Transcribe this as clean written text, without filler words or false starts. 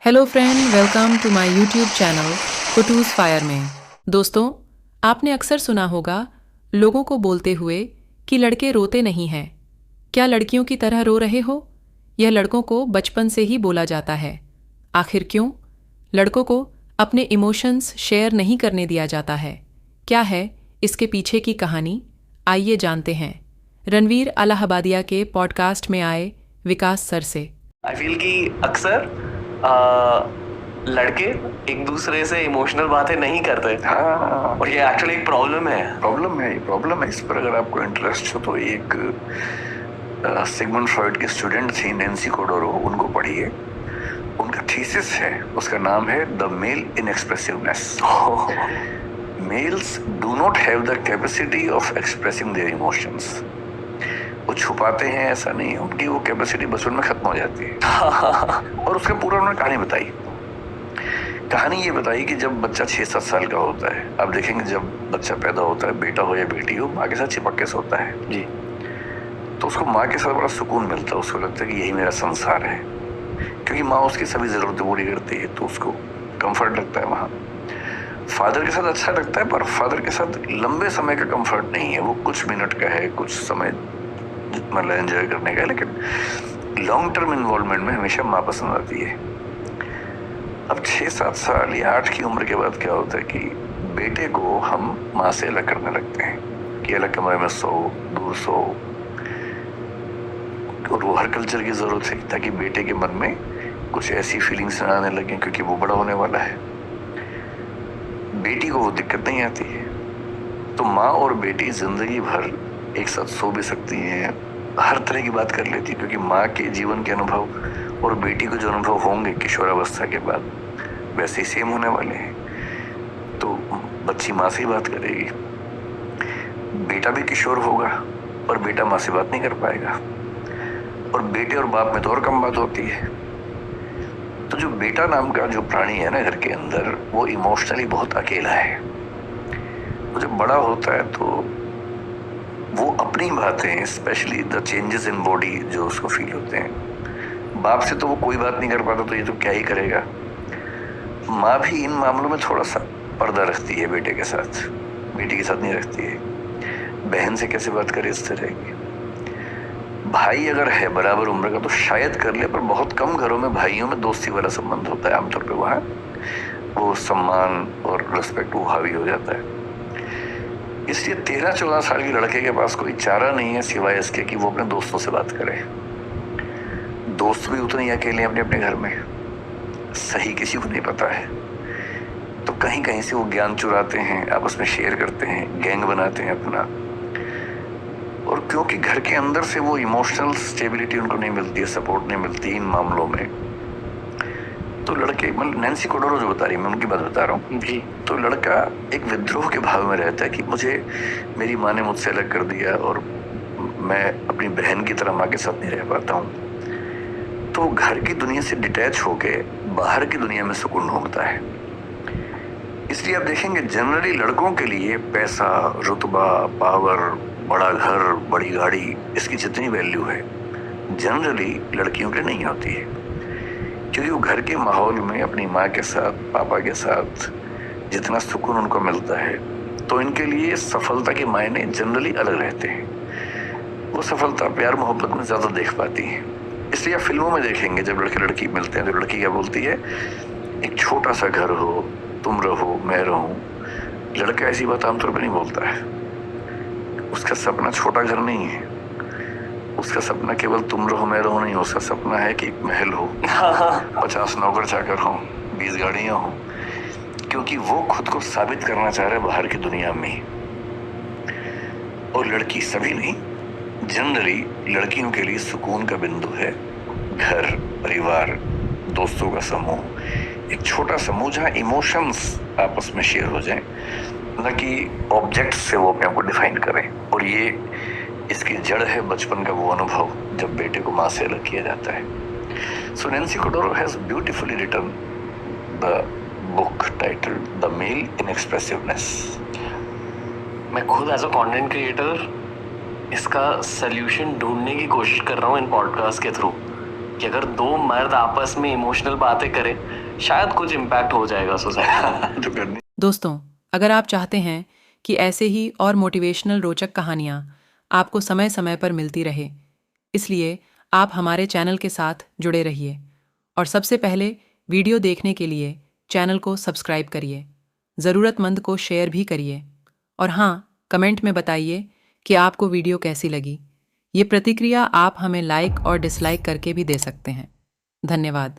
Hello friend, welcome to my YouTube channel कुटूज़ fire में। दोस्तों, आपने अक्सर सुना होगा लोगों को बोलते हुए कि लड़के रोते नहीं हैं। क्या लड़कियों की तरह रो रहे हो? यह लड़कों को बचपन से ही बोला जाता है। आखिर क्यों? लड़कों को अपने इमोशंस शेयर नहीं करने दिया जाता है। क्या है इसके पीछे की कहानी? आइए जानते हैं रणवीर अलाहाबादिया के पॉडकास्ट में आए विकास सर से। आई फील कि अक्सर लड़के एक दूसरे से इमोशनल बातें नहीं करते। हाँ, और ये एक्चुअली एक प्रॉब्लम है। इस पर अगर आपको इंटरेस्ट हो तो एक सिगमंड फ्रॉइड की स्टूडेंट थी नैन्सी कोडोरो, उनको पढ़िए। उनका थीसिस है, उसका नाम है the male inexpressiveness. Males do not have the capacity of expressing their emotions. वो छुपाते हैं ऐसा नहीं, उनकी वो कैपेसिटी बचपन में खत्म हो जाती है। और उसका पूरा उन्होंने कहानी ये बताई कि जब बच्चा 6-7 साल का होता है, आप देखेंगे जब बच्चा पैदा होता है, बेटा हो या बेटी हो, माँ के साथ चिपक के सोता है जी। तो उसको माँ के साथ बड़ा सुकून मिलता है। उसको लगता है कि यही मेरा संसार है, क्योंकि माँ उसकी सभी जरूरतें पूरी करती है, तो उसको कंफर्ट लगता है वहाँ। फादर के साथ अच्छा लगता है, पर फादर के साथ लंबे समय का कंफर्ट नहीं है, वो कुछ मिनट का है, कुछ समय मतलब एंजॉय करने का, लेकिन लॉन्ग टर्म इन्वॉल्वमेंट में हमेशा माँ पसंद आती है। अब 6-7 साल या 8 की उम्र के बाद क्या होता है कि बेटे को हम माँ से अलग करने लगते हैं कि अलग कमरे में सो, दूर सो। और वो हर कल्चर की जरूरत है ताकि बेटे के मन में कुछ ऐसी फीलिंग्स न आने लगे, क्योंकि वो बड़ा होने वाला है। बेटी को वो दिक्कत नहीं आती है, तो माँ और बेटी जिंदगी भर एक साथ सो भी सकती हैं, हर तरह की बात कर लेती है, क्योंकि माँ के जीवन के अनुभव और बेटी को जो अनुभव होंगे किशोरावस्था के बाद वैसे ही सेम होने वाले हैं। तो बच्ची माँ से ही बात करेगी, बेटा भी किशोर होगा और बेटा माँ से बात नहीं कर पाएगा, और बेटे और बाप में तो और कम बात होती है। तो जो बेटा नाम का जो प्राणी है ना घर के अंदर, वो इमोशनली बहुत अकेला है। वो जब बड़ा होता है तो वो अपनी बातें, specially the changes in body जो उसको फील होते हैं, बाप से तो वो कोई बात नहीं कर पाता, तो ये तो क्या ही करेगा। माँ भी इन मामलों में थोड़ा सा पर्दा रखती है बेटे के साथ, बेटी के साथ नहीं रखती है। बहन से कैसे बात करे इस तरह की। भाई अगर है बराबर उम्र का तो शायद कर ले, पर बहुत कम घरों में भाइयों में दोस्ती वाला संबंध होता है। आमतौर पे वहाँ वो सम्मान और रिस्पेक्ट वो हावी हो जाता है। इसलिए 13-14 साल के लड़के के पास कोई चारा नहीं है सिवाय इसके कि वो अपने दोस्तों से बात करे। दोस्त भी उतने ही अकेले अपने अपने घर में, सही किसी को नहीं पता है, तो कहीं कहीं से वो ज्ञान चुराते हैं, आपस में शेयर करते हैं, गैंग बनाते हैं अपना। और क्योंकि घर के अंदर से वो इमोशनल स्टेबिलिटी उनको नहीं मिलती है, सपोर्ट नहीं मिलती इन मामलों में, तो लड़के, मतलब नैन्सी कोडोरो जो बता रही है, मैं उनकी बात बता रहा हूँ जी। तो लड़का एक विद्रोह के भाव में रहता है कि मुझे मेरी माँ ने मुझसे अलग कर दिया और मैं अपनी बहन की तरह माँ के साथ नहीं रह पाता हूँ। तो घर की दुनिया से डिटैच होके बाहर की दुनिया में सुकून ढूंढता है। इसलिए आप देखेंगे जनरली लड़कों के लिए पैसा, रुतबा, पावर, बड़ा घर, बड़ी गाड़ी, इसकी जितनी वैल्यू है जनरली लड़कियों के नहीं होती है, क्योंकि वो घर के माहौल में अपनी माँ के साथ, पापा के साथ जितना सुकून उनको मिलता है, तो इनके लिए सफलता के मायने जनरली अलग रहते हैं। वो सफलता प्यार मोहब्बत में ज़्यादा देख पाती हैं। इसलिए आप फिल्मों में देखेंगे जब लड़के लड़की मिलते हैं तो लड़की क्या बोलती है, एक छोटा सा घर हो, तुम रहो, मैं रहूं। लड़का ऐसी बात आमतौर पर नहीं बोलता है। उसका सपना छोटा घर नहीं है, उसका सपना केवल तुम रहो मैं रहो नहीं, उसका सपना है कि एक महल हो, 50 नौकर चाकर हो, 20 गाड़ियां हो, क्योंकि वो खुद को साबित करना चाह रहा है बाहर की दुनिया में। और लड़की, सभी नहीं, जनरली लड़कियों के लिए सुकून का बिंदु है घर, परिवार, दोस्तों का समूह, एक छोटा समूह जहाँ इमोशंस आपस में शेयर हो जाएं, न कि ऑब्जेक्ट्स से वो अपने आप को डिफाइन करें। और ये इसकी जड़ है बचपन का वो अनुभव जब बेटे को माँ से अलग किया जाता है। So Nancy Chodorow has beautifully written the book titled the male inexpressiveness. मैं खुद एज अ कंटेंट क्रिएटर इसका सल्यूशन ढूंढने की कोशिश कर रहा हूँ इन पॉडकास्ट के थ्रू, कि अगर दो मर्द आपस में इमोशनल बातें करें शायद कुछ इम्पैक्ट हो जाएगा सोसाइटी। तो करनी दोस्तों, अगर आप चाहते हैं कि ऐसे ही और मोटिवेशनल रोचक कहानियाँ आपको समय समय पर मिलती रहे, इसलिए आप हमारे चैनल के साथ जुड़े रहिए और सबसे पहले वीडियो देखने के लिए चैनल को सब्सक्राइब करिए, ज़रूरतमंद को शेयर भी करिए और हाँ, कमेंट में बताइए कि आपको वीडियो कैसी लगी। ये प्रतिक्रिया आप हमें लाइक और डिसलाइक करके भी दे सकते हैं। धन्यवाद।